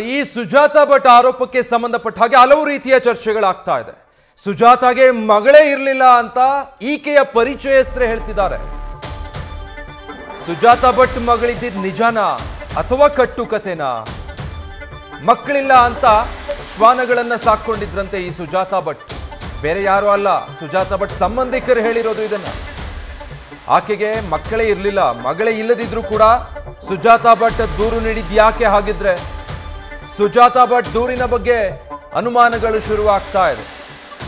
ಈ ಸುಜಾತಾ ಭಟ್ ಆರೋಪಕ್ಕೆ ಸಂಬಂಧಪಟ್ಟ ಹಾಗೆ ಹಲವು ರೀತಿಯ ಚರ್ಚೆಗಳಾಗ್ತಾ ಇದೆ. ಸುಜಾತಾಗೆ ಮಗಳೇ ಇರಲಿಲ್ಲ ಅಂತ ಈಕೆಯ ಪರಿಚಯಸ್ಥರೇ ಹೇಳ್ತಿದ್ದಾರೆ. ಸುಜಾತಾ ಭಟ್ ಮಗಳಿದ್ದಿದ್ ನಿಜನಾ ಅಥವಾ ಕಟ್ಟುಕತೆನಾ? ಮಕ್ಕಳಿಲ್ಲ ಅಂತ ಶ್ವಾನಗಳನ್ನ ಸಾಕೊಂಡಿದ್ರಂತೆ ಈ ಸುಜಾತಾ ಭಟ್. ಬೇರೆ ಯಾರು ಅಲ್ಲ, ಸುಜಾತಾ ಭಟ್ ಸಂಬಂಧಿಕರು ಹೇಳಿರೋದು ಇದನ್ನ. ಆಕೆಗೆ ಮಕ್ಕಳೇ ಇರಲಿಲ್ಲ, ಮಗಳೇ ಇಲ್ಲದಿದ್ರು ಕೂಡ ಸುಜಾತಾ ಭಟ್ ದೂರು ನೀಡಿದ್ ಯಾಕೆ? ಹಾಗಿದ್ರೆ ಸುಜಾತಾ ಭಟ್ ದೂರಿನ ಬಗ್ಗೆ ಅನುಮಾನಗಳು ಶುರುವಾಗ್ತಾ ಇದೆ.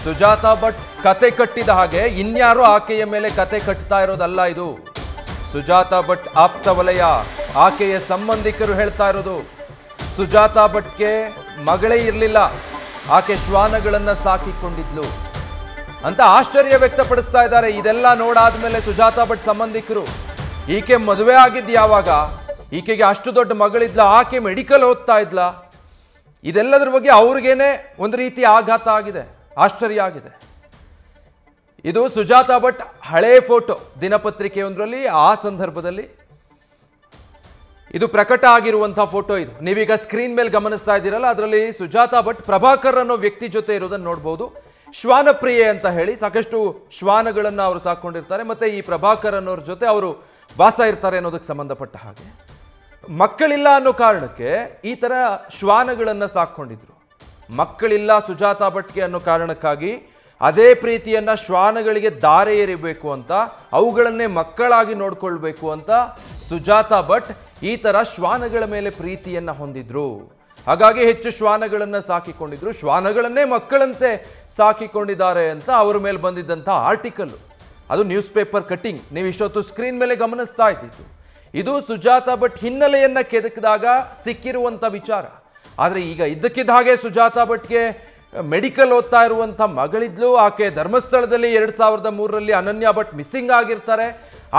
ಸುಜಾತಾ ಭಟ್ ಕತೆ ಕಟ್ಟಿದ ಹಾಗೆ ಇನ್ಯಾರು ಆಕೆಯ ಮೇಲೆ ಕತೆ ಕಟ್ತಾ ಇರೋದಲ್ಲ ಇದು. ಸುಜಾತಾ ಭಟ್ ಆಪ್ತ ವಲಯ, ಆಕೆಯ ಸಂಬಂಧಿಕರು ಹೇಳ್ತಾ ಇರೋದು ಸುಜಾತಾ ಭಟ್ಗೆ ಮಗಳೇ ಇರಲಿಲ್ಲ, ಆಕೆ ಶ್ವಾನಗಳನ್ನ ಸಾಕಿಕೊಂಡಿದ್ಲು ಅಂತ ಆಶ್ಚರ್ಯ ವ್ಯಕ್ತಪಡಿಸ್ತಾ ಇದ್ದಾರೆ. ಇದೆಲ್ಲ ನೋಡಾದ್ಮೇಲೆ ಸುಜಾತಾ ಭಟ್ ಸಂಬಂಧಿಕರು ಈಕೆ ಮದುವೆ ಆಗಿದ್ದು ಯಾವಾಗ, ಈಕೆಗೆ ಅಷ್ಟು ದೊಡ್ಡ ಮಗಳಿದ್ಲ, ಆಕೆ ಮೆಡಿಕಲ್ ಓದ್ತಾ ಇದ್ಲ, ಇದೆಲ್ಲದರ ಬಗ್ಗೆ ಅವ್ರಿಗೇನೆ ಒಂದು ರೀತಿ ಆಘಾತ ಆಗಿದೆ, ಆಶ್ಚರ್ಯ ಆಗಿದೆ. ಇದು ಸುಜಾತಾ ಭಟ್ ಹಳೇ ಫೋಟೋ ದಿನಪತ್ರಿಕೆಯೊಂದರಲ್ಲಿ ಆ ಸಂದರ್ಭದಲ್ಲಿ ಇದು ಪ್ರಕಟ ಆಗಿರುವಂತಹ ಫೋಟೋ. ಇದು ನೀವೀಗ ಸ್ಕ್ರೀನ್ ಮೇಲೆ ಗಮನಿಸ್ತಾ ಇದ್ದೀರಲ್ಲ, ಅದರಲ್ಲಿ ಸುಜಾತಾ ಭಟ್ ಪ್ರಭಾಕರ್ ಅನ್ನೋ ವ್ಯಕ್ತಿ ಜೊತೆ ಇರೋದನ್ನು ನೋಡ್ಬೋದು. ಶ್ವಾನಪ್ರಿಯೆ ಅಂತ ಹೇಳಿ ಸಾಕಷ್ಟು ಶ್ವಾನಗಳನ್ನು ಅವರು ಸಾಕೊಂಡಿರ್ತಾರೆ, ಮತ್ತೆ ಈ ಪ್ರಭಾಕರ್ ಅನ್ನೋರ ಜೊತೆ ಅವರು ವಾಸ ಇರ್ತಾರೆ ಅನ್ನೋದಕ್ಕೆ ಸಂಬಂಧಪಟ್ಟ ಹಾಗೆ ಮಕ್ಕಳಿಲ್ಲ ಅನ್ನೋ ಕಾರಣಕ್ಕೆ ಈ ತರ ಶ್ವಾನಗಳನ್ನು ಸಾಕೊಂಡಿದ್ರು. ಮಕ್ಕಳಿಲ್ಲ ಸುಜಾತಾ ಭಟ್ಗೆ ಅನ್ನೋ ಕಾರಣಕ್ಕಾಗಿ ಅದೇ ಪ್ರೀತಿಯನ್ನ ಶ್ವಾನಗಳಿಗೆ ದಾರೆ ಎರಿಬೇಕು ಅಂತ, ಅವುಗಳನ್ನೇ ಮಕ್ಕಳಾಗಿ ನೋಡ್ಕೊಳ್ಬೇಕು ಅಂತ ಸುಜಾತಾ ಭಟ್ ಈ ತರ ಶ್ವಾನಗಳ ಮೇಲೆ ಪ್ರೀತಿಯನ್ನ ಹೊಂದಿದ್ರು. ಹಾಗಾಗಿ ಹೆಚ್ಚು ಶ್ವಾನಗಳನ್ನ ಸಾಕಿಕೊಂಡಿದ್ರು, ಶ್ವಾನಗಳನ್ನೇ ಮಕ್ಕಳಂತೆ ಸಾಕಿಕೊಂಡಿದ್ದಾರೆ ಅಂತ ಅವರ ಮೇಲೆ ಬಂದಿದ್ದಂಥ ಆರ್ಟಿಕಲ್. ಅದು ನ್ಯೂಸ್ ಪೇಪರ್ ಕಟ್ಟಿಂಗ್ ನೀವು ಇಷ್ಟೊತ್ತು ಸ್ಕ್ರೀನ್ ಮೇಲೆ ಗಮನಿಸ್ತಾ ಇದ್ದಿದ್ದು. ಇದು ಸುಜಾತಾ ಭಟ್ ಹಿನ್ನೆಲೆಯನ್ನ ಕೆದಕಿದಾಗ ಸಿಕ್ಕಿರುವಂಥ ವಿಚಾರ. ಆದರೆ ಈಗ ಇದ್ದಕ್ಕಿದ್ದ ಹಾಗೆ ಸುಜಾತಾ ಭಟ್ಗೆ ಮೆಡಿಕಲ್ ಓದ್ತಾ ಇರುವಂಥ ಮಗಳಿದ್ಲು. ಆಕೆ ಧರ್ಮಸ್ಥಳದಲ್ಲಿ 2003ರಲ್ಲಿ ಅನನ್ಯ ಭಟ್ ಮಿಸ್ಸಿಂಗ್ ಆಗಿರ್ತಾರೆ.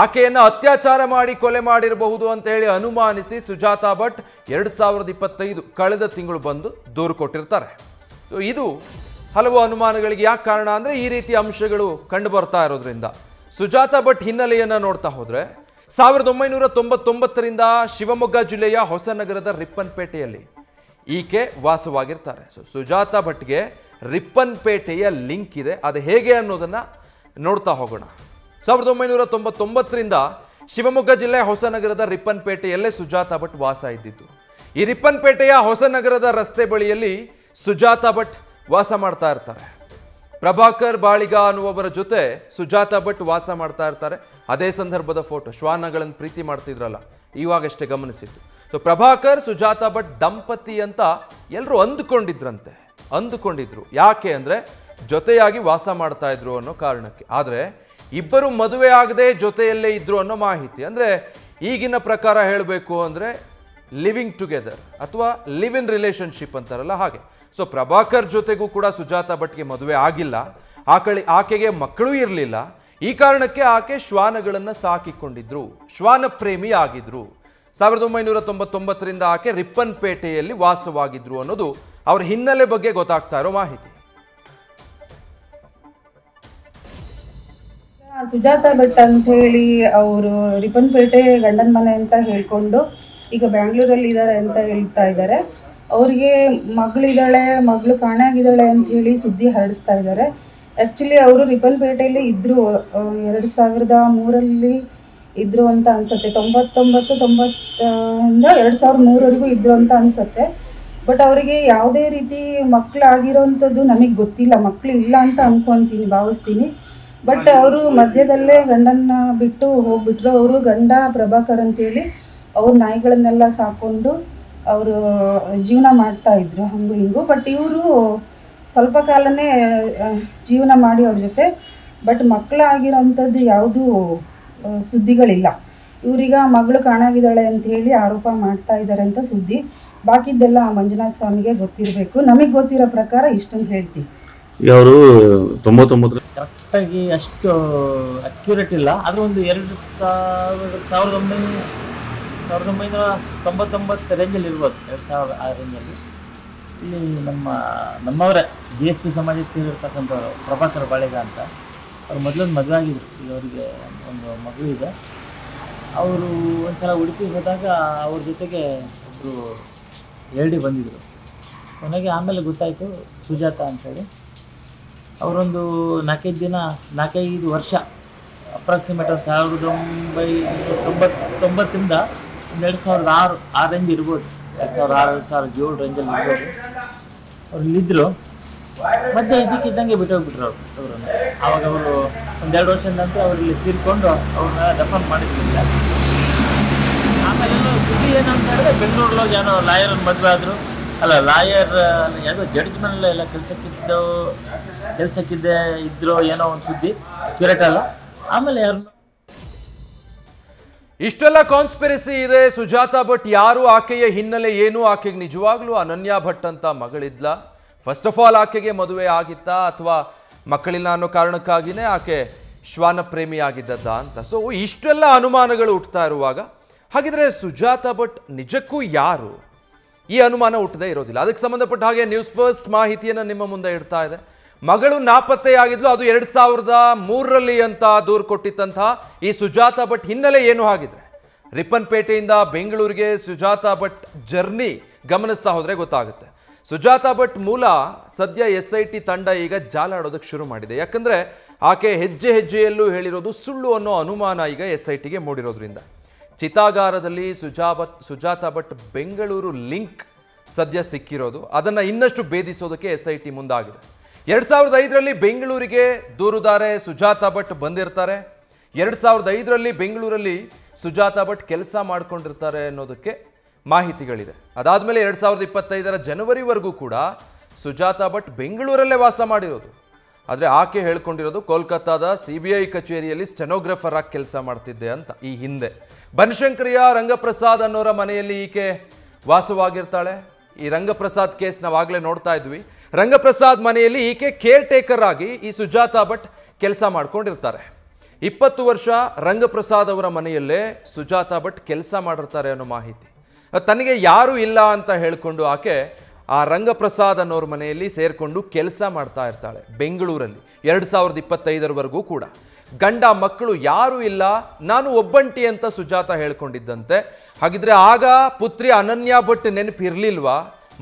ಆಕೆಯನ್ನು ಅತ್ಯಾಚಾರ ಮಾಡಿ ಕೊಲೆ ಮಾಡಿರಬಹುದು ಅಂತ ಹೇಳಿ ಅನುಮಾನಿಸಿ ಸುಜಾತಾ ಭಟ್ 2025 ಕಳೆದ ತಿಂಗಳು ಬಂದು ದೂರು ಕೊಟ್ಟಿರ್ತಾರೆ. ಸೊ ಇದು ಹಲವು ಅನುಮಾನಗಳಿಗೆ ಯಾಕೆ ಕಾರಣ ಅಂದರೆ ಈ ರೀತಿ ಅಂಶಗಳು ಕಂಡು ಬರ್ತಾ ಇರೋದ್ರಿಂದ. ಸುಜಾತಾ ಭಟ್ ಹಿನ್ನೆಲೆಯನ್ನು ನೋಡ್ತಾ ಹೋದರೆ 1999ರಿಂದ ಶಿವಮೊಗ್ಗ ಜಿಲ್ಲೆಯ ಹೊಸನಗರದ ರಿಪ್ಪನ್ಪೇಟೆಯಲ್ಲಿ ಈಕೆ ವಾಸವಾಗಿರ್ತಾರೆ. ಸೊ ಸುಜಾತಾ ಭಟ್ಗೆ ರಿಪ್ಪನ್ಪೇಟೆಯ ಲಿಂಕ್ ಇದೆ. ಅದು ಹೇಗೆ ಅನ್ನೋದನ್ನು ನೋಡ್ತಾ ಹೋಗೋಣ. 1999ರಿಂದ ಶಿವಮೊಗ್ಗ ಜಿಲ್ಲೆ ಹೊಸನಗರದ ರಿಪ್ಪನ್ಪೇಟೆಯಲ್ಲೇ ಸುಜಾತಾ ಭಟ್ ವಾಸ ಇದ್ದಿದ್ದು. ಈ ರಿಪ್ಪನ್ಪೇಟೆಯ ಹೊಸನಗರದ ರಸ್ತೆ ಬಳಿಯಲ್ಲಿ ಸುಜಾತಾ ಭಟ್ ವಾಸ ಮಾಡ್ತಾ ಇರ್ತಾರೆ. ಪ್ರಭಾಕರ್ ಬಾಳಿಗ ಅನ್ನುವವರ ಜೊತೆ ಸುಜಾತಾ ಭಟ್ ವಾಸ ಮಾಡ್ತಾ ಇರ್ತಾರೆ. ಅದೇ ಸಂದರ್ಭದ ಫೋಟೋ, ಶ್ವಾನಗಳನ್ನು ಪ್ರೀತಿ ಮಾಡ್ತಿದ್ರಲ್ಲ ಇವಾಗಷ್ಟೇ ಗಮನಿಸಿದ್ದು. ಸೊ ಪ್ರಭಾಕರ್ ಸುಜಾತಾ ಭಟ್ ದಂಪತಿ ಅಂತ ಎಲ್ಲರೂ ಅಂದುಕೊಂಡಿದ್ರು. ಯಾಕೆ ಅಂದರೆ ಜೊತೆಯಾಗಿ ವಾಸ ಮಾಡ್ತಾ ಇದ್ರು ಅನ್ನೋ ಕಾರಣಕ್ಕೆ. ಆದರೆ ಇಬ್ಬರು ಮದುವೆ ಆಗದೆ ಜೊತೆಯಲ್ಲೇ ಇದ್ರು ಅನ್ನೋ ಮಾಹಿತಿ. ಅಂದರೆ ಈಗಿನ ಪ್ರಕಾರ ಹೇಳಬೇಕು ಅಂದರೆ ಲಿವಿಂಗ್ ಟುಗೆದರ್ ಅಥವಾ ಲಿವ್ ಇನ್ ರಿಲೇಷನ್ಶಿಪ್ ಅಂತಾರಲ್ಲ ಹಾಗೆ. ಸೊ ಪ್ರಭಾಕರ್ ಜೊತೆಗೂ ಕೂಡ ಸುಜಾತಾ ಭಟ್ಗೆ ಮದುವೆ ಆಗಿಲ್ಲ, ಆಕೆಗೆ ಮಕ್ಕಳೂ ಇರಲಿಲ್ಲ. ಈ ಕಾರಣಕ್ಕೆ ಆಕೆ ಶ್ವಾನಗಳನ್ನು ಸಾಕಿಕೊಂಡಿದ್ರು, ಶ್ವಾನ ಪ್ರೇಮಿ ಆಗಿದ್ರು. 1999ರಿಂದ ಆಕೆ ರಿಪ್ಪನ್ಪೇಟೆಯಲ್ಲಿ ವಾಸವಾಗಿದ್ರು ಅನ್ನೋದು ಅವ್ರ ಹಿನ್ನೆಲೆ ಬಗ್ಗೆ ಗೊತ್ತಾಗ್ತಾ ಇರೋ ಮಾಹಿತಿ. ಸುಜಾತಾ ಭಟ್ ಅಂತ ಹೇಳಿ ಅವರು ರಿಪ್ಪನ್ಪೇಟೆ ಗಂಡನ ಮನೆ ಅಂತ ಹೇಳ್ಕೊಂಡು ಈಗ ಬ್ಯಾಂಗ್ಳೂರಲ್ಲಿ ಇದ್ದಾರೆ ಅಂತ ಹೇಳ್ತಾ ಇದ್ದಾರೆ. ಅವರಿಗೆ ಮಗಳು ಕಾಣೆಯಾಗಿದ್ದಾಳೆ ಅಂತ ಹೇಳಿ ಸುದ್ದಿ ಹರಡಿಸ್ತಾ ಇದ್ದಾರೆ. ಆ್ಯಕ್ಚುಲಿ ಅವರು ರಿಪ್ಪನ್ಪೇಟೆಯಲ್ಲಿ ಇದ್ದರು, 2003ರಲ್ಲಿ ಇದ್ರು ಅಂತ ಅನ್ಸುತ್ತೆ. 90ರಿಂದ 2003ವರೆಗೂ ಇದ್ರು ಅಂತ ಅನ್ಸುತ್ತೆ. ಬಟ್ ಅವರಿಗೆ ಯಾವುದೇ ರೀತಿ ಮಕ್ಕಳಾಗಿರೋವಂಥದ್ದು ನಮಗೆ ಗೊತ್ತಿಲ್ಲ, ಮಕ್ಕಳು ಇಲ್ಲ ಅಂತ ಭಾವಿಸ್ತೀನಿ. ಬಟ್ ಅವರು ಮಧ್ಯದಲ್ಲೇ ಗಂಡನ್ನ ಬಿಟ್ಟು ಹೋಗ್ಬಿಟ್ರು. ಅವರು ಗಂಡ ಪ್ರಭಾಕರ್ ಅಂತೇಳಿ ಅವ್ರ ನಾಯಿಗಳನ್ನೆಲ್ಲ ಸಾಕೊಂಡು ಅವರು ಜೀವನ ಮಾಡ್ತಾ ಇದ್ರು ಹಂಗು ಹಿಂಗು. ಬಟ್ ಇವರು ಸ್ವಲ್ಪ ಕಾಲನೇ ಜೀವನ ಮಾಡಿ ಅವ್ರ ಜೊತೆ, ಬಟ್ ಮಕ್ಕಳಾಗಿರೋಂಥದ್ದು ಯಾವುದೂ ಸುದ್ದಿಗಳಿಲ್ಲ. ಇವರೀಗ ಮಗಳು ಕಾಣಾಗಿದ್ದಾಳೆ ಅಂತ ಹೇಳಿ ಆರೋಪ ಮಾಡ್ತಾ ಇದ್ದಾರೆ ಅಂತ ಸುದ್ದಿ. ಬಾಕಿದ್ದೆಲ್ಲ ಮಂಜುನಾಥ ಸ್ವಾಮಿಗೆ ಗೊತ್ತಿರಬೇಕು. ನಮಗೆ ಗೊತ್ತಿರೋ ಪ್ರಕಾರ ಇಷ್ಟೊಂದು ಹೇಳ್ತೀವಿ. ಅವರು 99 ಕರೆಕ್ಟಾಗಿ ಅಷ್ಟು ಅಕ್ಯುರೇಟ್ ಇಲ್ಲ, ಆದರೆ ಒಂದು 1999 ರೇಂಜಲ್ಲಿ ಇರ್ಬೋದು, 2000 ಆ ರೇಂಜಲ್ಲಿ. ಇಲ್ಲಿ ನಮ್ಮವರೇ GSP ಸಮಾಜಕ್ಕೆ ಸೇರಿರ್ತಕ್ಕಂಥವ್ರು ಪ್ರಭಾಕರ್ ಬಾಳಿಗ ಅಂತ. ಅವ್ರು ಮೊದಲೊಂದು ಮದುವೆ ಆಗಿದ್ರು, ಈಗ ಅವರಿಗೆ ಒಂದು ಮಗಳು ಇದೆ. ಅವರು ಒಂದು ಸಲ ಉಡುಪಿಗೆ ಹೋದಾಗ ಅವ್ರ ಜೊತೆಗೆ ಒಬ್ಬರು ಹೇಳಿ ಬಂದಿದ್ದರು. ಕೊನೆಗೆ ಆಮೇಲೆ ಗೊತ್ತಾಯಿತು ಸುಜಾತ ಅಂಥೇಳಿ. ಅವರೊಂದು 4-5 ವರ್ಷ ಅಪ್ರಾಕ್ಸಿಮೇಟ್ 1990ರಿಂದ 2006 ರೇಂಜ್ ಇರ್ಬೋದು, 2006-2007 ರೇಂಜಲ್ಲಿ ಇರ್ಬೋದು. ಅವ್ರು ಇಲ್ಲಿದ್ದರು. ಮತ್ತೆ ಇದಕ್ಕಿದ್ದಂಗೆ ಬಿಟ್ಟೋಗ್ಬಿಟ್ರು ಅವರನ್ನು. ಆವಾಗ ಅವರು 1-2 ವರ್ಷದ ನಂತರ ಅವರಲ್ಲಿ ತೀರ್ಕೊಂಡು ಅವ್ರನ್ನ ರೆಫರ್ ಮಾಡಿದ್ರಿಂದ ಆಮೇಲೆ ಸುದ್ದಿ ಏನಂತ ಹೇಳಿದ್ರೆ ಬೆಂಗಳೂರಲ್ಲಿ ಏನೋ ಲಾಯರನ್ನು ಮದುವೆ ಆದರು. ಲಾಯರ್ ಯಾವುದೋ ಜಡ್ಜ್ ಮೇಲೆ ಎಲ್ಲ ಕೆಲಸಕ್ಕಿದ್ದೆ ಇದ್ರು ಏನೋ ಒಂದು ಸುದ್ದಿ ಕ್ಯೂರೇಟ್ ಅಲ್ಲ. ಆಮೇಲೆ ಯಾರನ್ನು ಇಷ್ಟೆಲ್ಲ ಕಾನ್ಸ್ಪಿರಸಿ ಇದೆ. ಸುಜಾತಾ ಭಟ್ ಯಾರು, ಆಕೆಯ ಹಿನ್ನೆಲೆ ಏನು, ಆಕೆಗೆ ನಿಜವಾಗ್ಲೂ ಅನನ್ಯ ಭಟ್ ಅಂತ ಮಗಳಿದ್ಲ? ಫಸ್ಟ್ ಆಫ್ ಆಲ್ ಆಕೆಗೆ ಮದುವೆ ಆಗಿತ್ತಾ ಅಥವಾ ಮಕ್ಕಳಿಲ್ಲ ಅನ್ನೋ ಕಾರಣಕ್ಕಾಗಿಯೇ ಆಕೆ ಶ್ವಾನ ಪ್ರೇಮಿ ಆಗಿದ್ದದ್ದ ಅಂತ. ಸೊ ಇಷ್ಟೆಲ್ಲ ಅನುಮಾನಗಳು ಹುಟ್ಟುತ್ತಾ ಇರುವಾಗ ಹಾಗಿದ್ರೆ ಸುಜಾತಾ ಭಟ್ ನಿಜಕ್ಕೂ ಯಾರು? ಈ ಅನುಮಾನ ಹುಟ್ಟದೇ ಇರೋದಿಲ್ಲ. ಅದಕ್ಕೆ ಸಂಬಂಧಪಟ್ಟ ಹಾಗೆ ನ್ಯೂಸ್ ಫಸ್ಟ್ ಮಾಹಿತಿಯನ್ನು ನಿಮ್ಮ ಮುಂದೆ ಇಡ್ತಾ ಇದೆ. ಮಗಳು ನಾಪತ್ತೆಯಾಗಿದ್ಲು, ಅದು 2003ರಲ್ಲಿ ಅಂತ ದೂರು ಕೊಟ್ಟಿದ್ದಂತಹ ಈ ಸುಜಾತಾ ಭಟ್ ಹಿನ್ನೆಲೆ ಏನು? ಹಾಗಿದ್ರೆ ರಿಪ್ಪನ್ಪೇಟೆಯಿಂದ ಬೆಂಗಳೂರಿಗೆ ಸುಜಾತಾ ಭಟ್ ಜರ್ನಿ ಗಮನಿಸ್ತಾ ಹೋದರೆ ಗೊತ್ತಾಗುತ್ತೆ. ಸುಜಾತಾ ಭಟ್ ಮೂಲ ಸದ್ಯ SIT ತಂಡ ಈಗ ಜಾಲಾಡೋದಕ್ಕೆ ಶುರು ಮಾಡಿದೆ. ಯಾಕಂದರೆ ಆಕೆ ಹೆಜ್ಜೆ ಹೆಜ್ಜೆಯಲ್ಲೂ ಹೇಳಿರೋದು ಸುಳ್ಳು ಅನ್ನೋ ಅನುಮಾನ ಈಗ SITಗೆ ಮೂಡಿರೋದ್ರಿಂದ ಚಿತಾಗಾರದಲ್ಲಿ ಸುಜಾತಾ ಭಟ್ ಬೆಂಗಳೂರು ಲಿಂಕ್ ಸದ್ಯ ಸಿಕ್ಕಿರೋದು. ಅದನ್ನು ಇನ್ನಷ್ಟು ಭೇದಿಸೋದಕ್ಕೆ SIT ಮುಂದಾಗಿದೆ. 2005ರಲ್ಲಿ ಬೆಂಗಳೂರಿಗೆ ದೂರುದಾರೆ ಸುಜಾತಾ ಭಟ್ ಬಂದಿರ್ತಾರೆ. 2005ರಲ್ಲಿ ಬೆಂಗಳೂರಲ್ಲಿ ಸುಜಾತಾ ಭಟ್ ಕೆಲಸ ಮಾಡ್ಕೊಂಡಿರ್ತಾರೆ ಅನ್ನೋದಕ್ಕೆ ಮಾಹಿತಿಗಳಿದೆ. ಅದಾದಮೇಲೆ 2025ರ ಜನವರಿವರೆಗೂ ಕೂಡ ಸುಜಾತಾ ಭಟ್ ಬೆಂಗಳೂರಲ್ಲೇ ವಾಸ ಮಾಡಿರೋದು. ಆದರೆ ಆಕೆ ಹೇಳ್ಕೊಂಡಿರೋದು ಕೋಲ್ಕತ್ತಾದ CBI ಕಚೇರಿಯಲ್ಲಿ ಸ್ಟೆನೋಗ್ರಾಫರ್ ಆಗಿ ಕೆಲಸ ಮಾಡ್ತಿದ್ದೆ ಅಂತ. ಈ ಹಿಂದೆ ಬನಶಂಕರಿಯ ರಂಗಪ್ರಸಾದ್ ಅನ್ನೋರ ಮನೆಯಲ್ಲಿ ಈಕೆ ವಾಸವಾಗಿರ್ತಾಳೆ. ಈ ರಂಗಪ್ರಸಾದ್ ಕೇಸ್ ನಾವಾಗಲೇ ನೋಡ್ತಾ ಇದ್ವಿ. ರಂಗಪ್ರಸಾದ್ ಮನೆಯಲ್ಲಿ ಈಕೆ ಕೇರ್ ಟೇಕರ್ ಆಗಿ ಈ ಸುಜಾತಾ ಭಟ್ ಕೆಲಸ ಮಾಡ್ಕೊಂಡಿರ್ತಾರೆ. 20 ವರ್ಷ ರಂಗಪ್ರಸಾದ್ ಅವರ ಮನೆಯಲ್ಲೇ ಸುಜಾತಾ ಭಟ್ ಕೆಲಸ ಮಾಡಿರ್ತಾರೆ ಅನ್ನೋ ಮಾಹಿತಿ. ತನಗೆ ಯಾರೂ ಇಲ್ಲ ಅಂತ ಹೇಳ್ಕೊಂಡು ಆಕೆ ಆ ರಂಗಪ್ರಸಾದ್ ಅನ್ನೋರ ಮನೆಯಲ್ಲಿ ಸೇರಿಕೊಂಡು ಕೆಲಸ ಮಾಡ್ತಾ ಇರ್ತಾಳೆ ಬೆಂಗಳೂರಲ್ಲಿ 2025ರವರೆಗೂ ಕೂಡ. ಗಂಡ ಮಕ್ಕಳು ಯಾರೂ ಇಲ್ಲ, ನಾನು ಒಬ್ಬಂಟಿ ಅಂತ ಸುಜಾತ ಹೇಳ್ಕೊಂಡಿದ್ದಂತೆ. ಹಾಗಿದ್ರೆ ಆಗ ಪುತ್ರಿ ಅನನ್ಯ ಭಟ್ ನೆನಪಿರ್ಲಿಲ್ವಾ?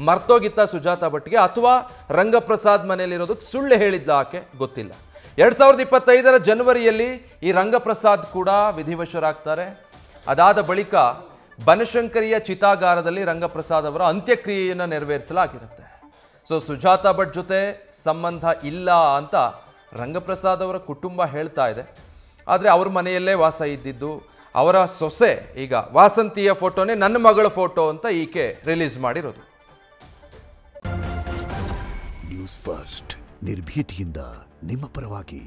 ಮರ್ತೋಗಿತ್ತ ಸುಜಾತಾ ಭಟ್ಗೆ ಅಥವಾ ರಂಗಪ್ರಸಾದ್ ಮನೆಯಲ್ಲಿರೋದಕ್ಕೆ ಸುಳ್ಳು ಹೇಳಿದ್ಲ ಆಕೆ? ಗೊತ್ತಿಲ್ಲ. 2025ರ ಜನವರಿಯಲ್ಲಿ ಈ ರಂಗಪ್ರಸಾದ್ ಕೂಡ ವಿಧಿವಶರಾಗ್ತಾರೆ. ಅದಾದ ಬಳಿಕ ಬನಶಂಕರಿಯ ಚಿತಾಗಾರದಲ್ಲಿ ರಂಗಪ್ರಸಾದ್ ಅವರ ಅಂತ್ಯಕ್ರಿಯೆಯನ್ನು ನೆರವೇರಿಸಲಾಗಿರುತ್ತೆ. ಸೊ ಸುಜಾತಾ ಭಟ್ ಜೊತೆ ಸಂಬಂಧ ಇಲ್ಲ ಅಂತ ರಂಗಪ್ರಸಾದ್ ಅವರ ಕುಟುಂಬ ಹೇಳ್ತಾ ಇದೆ. ಆದರೆ ಅವ್ರ ಮನೆಯಲ್ಲೇ ವಾಸ ಇದ್ದಿದ್ದು. ಅವರ ಸೊಸೆ ಈಗ ವಾಸಂತಿಯ ಫೋಟೋನೇ ನನ್ನ ಮಗಳ ಫೋಟೋ ಅಂತ ಈಕೆ ರಿಲೀಸ್ ಮಾಡಿರೋದು. ನ್ಯೂಸ್ ಫಸ್ಟ್ ನಿರ್ಭೀತಿಯಿಂದ ನಿಮ್ಮ ಪರವಾಗಿ.